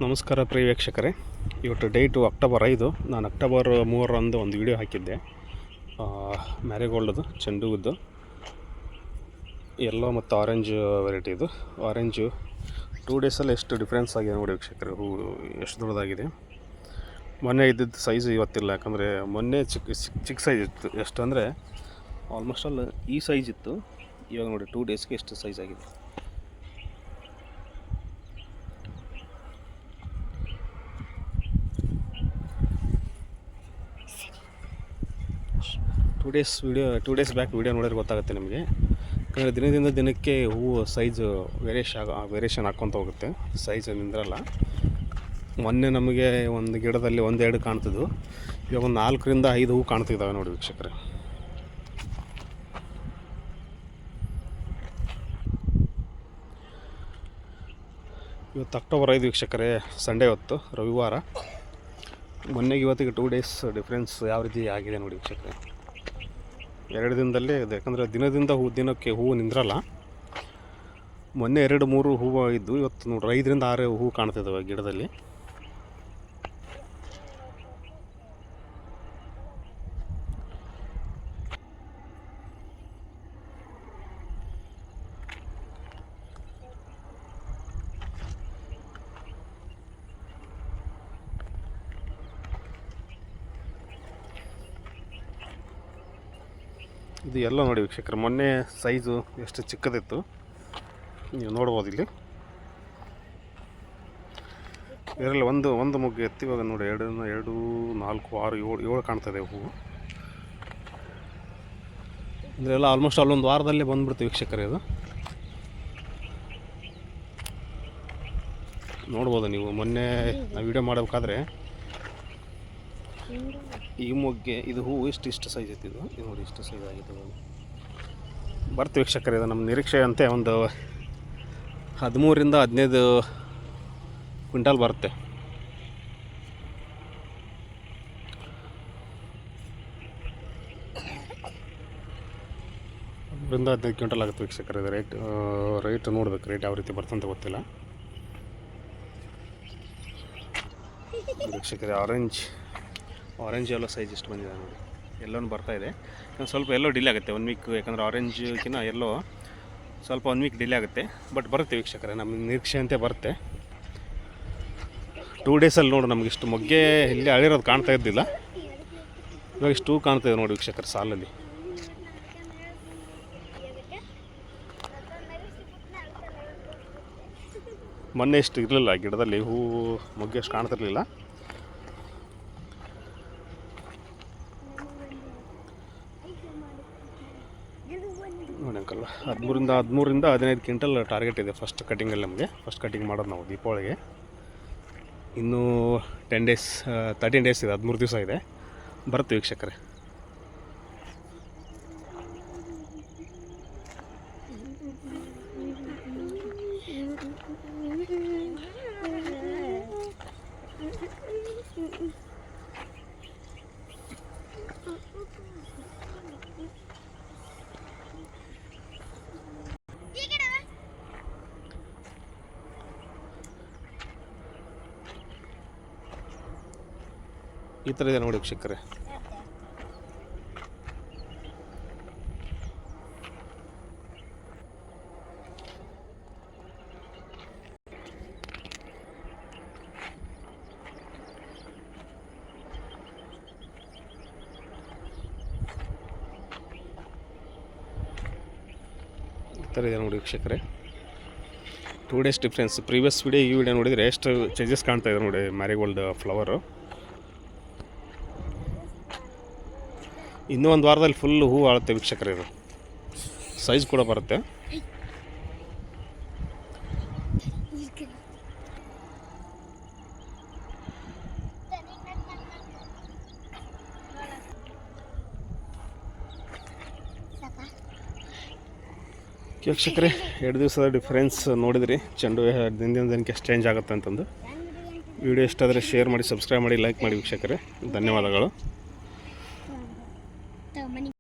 ನಮಸ್ಕಾರ ಪ್ರಿಯ ವೀಕ್ಷಕರೇ. ಇವತ್ತು ಡೇಟು ಅಕ್ಟೋಬರ್ 5. ನಾನು ಅಕ್ಟೋಬರ್ 3ರಂದು ಒಂದು ವಿಡಿಯೋ ಹಾಕಿದ್ದೆ. ಮ್ಯಾರಿಗೋಲ್ಡ್ದು ಚೆಂಡುವಿದ್ದು ಯೆಲ್ಲೋ ಮತ್ತು ಆರೆಂಜ್ ವೆರೈಟಿದು. ಆರೆಂಜು 2 ಡೇಸಲ್ಲಿ ಎಷ್ಟು ಡಿಫ್ರೆನ್ಸ್ ಆಗಿದೆ ನೋಡಿ ವೀಕ್ಷಕರೇ. ಹೂವು ಎಷ್ಟು ದೊಡ್ಡದಾಗಿದೆ. ಮೊನ್ನೆ ಇದ್ದಿದ್ದು ಸೈಜು ಇವತ್ತಿಲ್ಲ, ಯಾಕಂದರೆ ಮೊನ್ನೆ ಚಿಕ್ಕ ಸೈಜ್ ಇತ್ತು. ಎಷ್ಟು ಅಂದರೆ ಆಲ್ಮೋಸ್ಟ್ ಆಲ್ ಈ ಸೈಜ್ ಇತ್ತು. ಇವಾಗ ನೋಡಿ 2 ಡೇಸ್ಗೆ ಎಷ್ಟು ಸೈಜ್ ಆಗಿದೆ. ಟೂ ಡೇಸ್ ಬ್ಯಾಕ್ ವಿಡಿಯೋ ನೋಡಿದ್ರೆ ಗೊತ್ತಾಗುತ್ತೆ ನಿಮಗೆ. ಯಾಕಂದರೆ ದಿನದಿಂದ ದಿನಕ್ಕೆ ಹೂವು ಸೈಜು ವೇರಿಯೇಷನ್ ಹಾಕ್ಕೊತ ಹೋಗುತ್ತೆ, ಸೈಜ್ ನಿಂದ್ರಲ್ಲ. ಮೊನ್ನೆ ನಮಗೆ ಒಂದು ಗಿಡದಲ್ಲಿ 1-2 ಕಾಣ್ತಿದ್ವು, ಇವಾಗ ಒಂದು 4ರಿಂದ 5 ಹೂವು ಕಾಣ್ತಿದ್ದಾವೆ ನೋಡಿ ವೀಕ್ಷಕರೇ. ಇವತ್ತು ಅಕ್ಟೋಬರ್ 5 ವೀಕ್ಷಕರೇ, ಸಂಡೇ ಹೊತ್ತು, ರವಿವಾರ. ಮೊನ್ನೆಗೆ ಇವತ್ತಿಗೆ 2 ಡೇಸ್ ಡಿಫ್ರೆನ್ಸ್ ಯಾವ ರೀತಿ ಆಗಿದೆ ನೋಡಿ ವೀಕ್ಷಕರೇ. 2 ದಿನದಲ್ಲೇ ಇದೆ, ಯಾಕಂದರೆ ದಿನಕ್ಕೆ ಹೂವು ನಿಂದ್ರಲ್ಲ. ಮೊನ್ನೆ 2-3 ಹೂವು ಇದ್ದು, ಇವತ್ತು ನೋಡ್ರಿ 5ರಿಂದ 6 ಹೂವು ಕಾಣ್ತಿದ್ದಾವೆ ಗಿಡದಲ್ಲಿ. ಇದು ಎಲ್ಲ ನೋಡಿ ವೀಕ್ಷಕರು, ಮೊನ್ನೆ ಸೈಜು ಎಷ್ಟು ಚಿಕ್ಕದಿತ್ತು ನೀವು ನೋಡ್ಬೋದು. ಇಲ್ಲಿ ಇದರಲ್ಲಿ ಒಂದು ಮೊಗ್ಗು ಎತ್ತಿ ಇವಾಗ ನೋಡಿ 2, 4, 6, 7 ಕಾಣ್ತದೆ ಹೂವು. ಅಂದರೆ ಎಲ್ಲ ಆಲ್ಮೋಸ್ಟ್ ಅಲ್ಲೊಂದು ವಾರದಲ್ಲೇ ಬಂದುಬಿಡ್ತೀವಿ ವೀಕ್ಷಕರೇ. ಇದು ನೋಡ್ಬೋದು ನೀವು. ಮೊನ್ನೆ ನಾವು ವಿಡಿಯೋ ಮಾಡಬೇಕಾದ್ರೆ ಈ ಮೊಗ್ಗೆ ಇದು ಹೂವು ಇಷ್ಟು ಸೈಜ್ ಐತಿ. ಇದು ನೋಡಿ ಇಷ್ಟು ಸೈಜ್ ಆಗಿದೆ. ಬರ್ತೀವಿ ವೀಕ್ಷಕರೇ. ಇದು ನಮ್ಮ ನಿರೀಕ್ಷೆ ಅಂತೆ ಒಂದು 13ರಿಂದ 15 ಕ್ವಿಂಟಾಲ್ ಬರುತ್ತೆ. 15 ಕ್ವಿಂಟಲ್ ಆಗುತ್ತೆ ವೀಕ್ಷಕರೇ. ಇದು ರೇಟ್ ನೋಡ್ಬೇಕು, ರೇಟ್ ಯಾವ ರೀತಿ ಬರ್ತಂತ ಗೊತ್ತಿಲ್ಲ ವೀಕ್ಷಕರೇ. ಆರೆಂಜ್ ಎಲ್ಲೋ ಸೈಜ್ ಎಷ್ಟು ಬಂದಿದೆ ನೋಡಿ. ಎಲ್ಲನೂ ಬರ್ತಾಯಿದೆ. ಸ್ವಲ್ಪ ಎಲ್ಲೋ ಡಿಲೇ ಆಗುತ್ತೆ 1 ವೀಕ್, ಯಾಕಂದರೆ ಆರೆಂಜ್ಗಿನ್ನ ಎಲ್ಲೋ ಸ್ವಲ್ಪ 1 ವೀಕ್ ಡಿಲೇ ಆಗುತ್ತೆ. ಬಟ್ ಬರುತ್ತೆ ವೀಕ್ಷಕರೇ, ನಮ್ಮ ನಿರೀಕ್ಷೆ ಅಂತೆ ಬರುತ್ತೆ. 2 ಡೇಸಲ್ಲಿ ನೋಡಿ ನಮ್ಗೆ ಇಷ್ಟು ಮೊಗ್ಗೆ ಇಲ್ಲಿ ಅಳಿರೋದು ಕಾಣ್ತಾ ಇದ್ದಿಲ್ಲ, ಇವಾಗ ಇಷ್ಟು ಕಾಣ್ತಾಯಿದೆ ನೋಡಿ ವೀಕ್ಷಕರ ಸಾಲಲ್ಲಿ. ಮೊನ್ನೆ ಇಷ್ಟು ಇರಲಿಲ್ಲ ಗಿಡದಲ್ಲಿ, ಹೂವು ಮೊಗ್ಗೆ ಅಷ್ಟು ಕಾಣ್ತಿರ್ಲಿಲ್ಲ. ನೋಡಿ ಅಂಕಲ್, 13ರಿಂದ 15 ಕ್ವಿಂಟಲ್ ಟಾರ್ಗೆಟ್ ಇದೆ ಫಸ್ಟ್ ಕಟಿಂಗಲ್ಲಿ ನಮಗೆ. ಫಸ್ಟ್ ಕಟಿಂಗ್ ಮಾಡೋದು ನಾವು ದೀಪಾವಳಿಗೆ. ಇನ್ನೂ 13 ಡೇಸ್ ಇದೆ, 13 ದಿವಸ ಇದೆ. ಬರುತ್ತೆ ವೀಕ್ಷಕರೇ. ಈ ಥರ ಇದೆ ನೋಡಿ ವೀಕ್ಷಕರೇ. ನೋಡಿ ವೀಕ್ಷಕರೇ, 2 ಡೇಸ್ ಡಿಫ್ರೆನ್ಸ್. ಪ್ರೀವಿಯಸ್ ವಿಡಿಯೋ ಈ ವಿಡಿಯೋ ನೋಡಿದರೆ ಎಷ್ಟು ಚೇಂಜಸ್ ಕಾಣ್ತಾ ಇದೆ ನೋಡಿ. ಮ್ಯಾರಿಗೋಲ್ಡ್ ಫ್ಲವರು ಇನ್ನೂ ಒಂದು ವಾರದಲ್ಲಿ ಫುಲ್ ಹೂವು ಆಳುತ್ತೆ ವೀಕ್ಷಕರೇ. ಇದು ಸೈಜ್ ಕೂಡ ಬರುತ್ತೆ. ವೀಕ್ಷಕರೇ, 2 ದಿವಸದ ಡಿಫ್ರೆನ್ಸ್ ನೋಡಿದ್ರಿ. ಚೆಂಡು ದಿನಕ್ಕೆ ಎಷ್ಟು ಚೇಂಜ್ ಆಗುತ್ತೆ ಅಂತಂದು. ವಿಡಿಯೋ ಇಷ್ಟ ಆದರೆ ಶೇರ್ ಮಾಡಿ, ಸಬ್ಸ್ಕ್ರೈಬ್ ಮಾಡಿ, ಲೈಕ್ ಮಾಡಿ ವೀಕ್ಷಕರೇ. ಧನ್ಯವಾದಗಳು.